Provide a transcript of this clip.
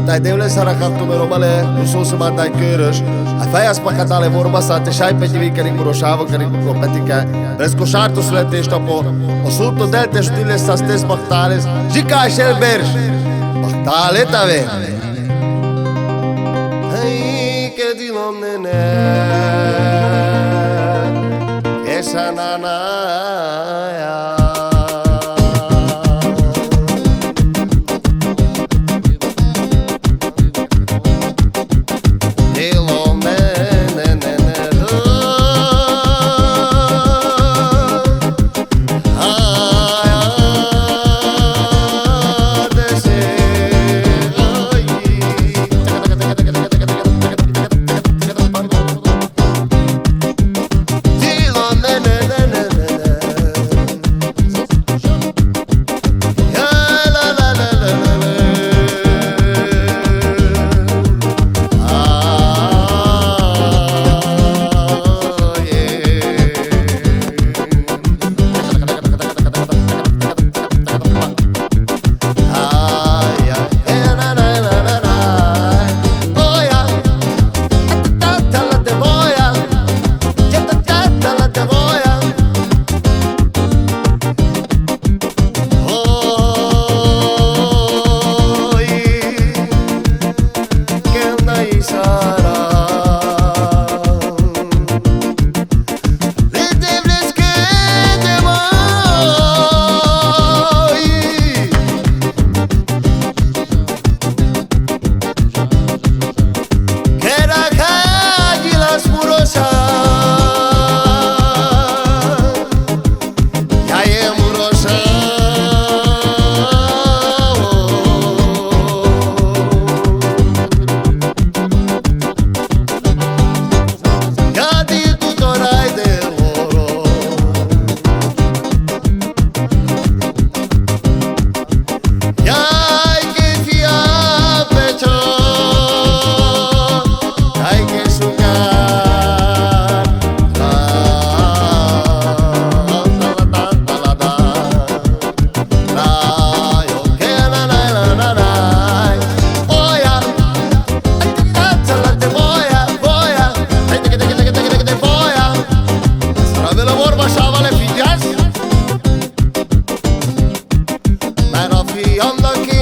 Dai deule saracat numero male, nu so se manda cărăș. Ai fai aspacatale vorba sa te șai pe tivi care nguroșavă, care nguropetica. Rescoșartul sletești apo. O sulto delte știle sa stes bahtales. Jica așel berș. Bahtale tave. Hai că din om nene. Che sananaia. On the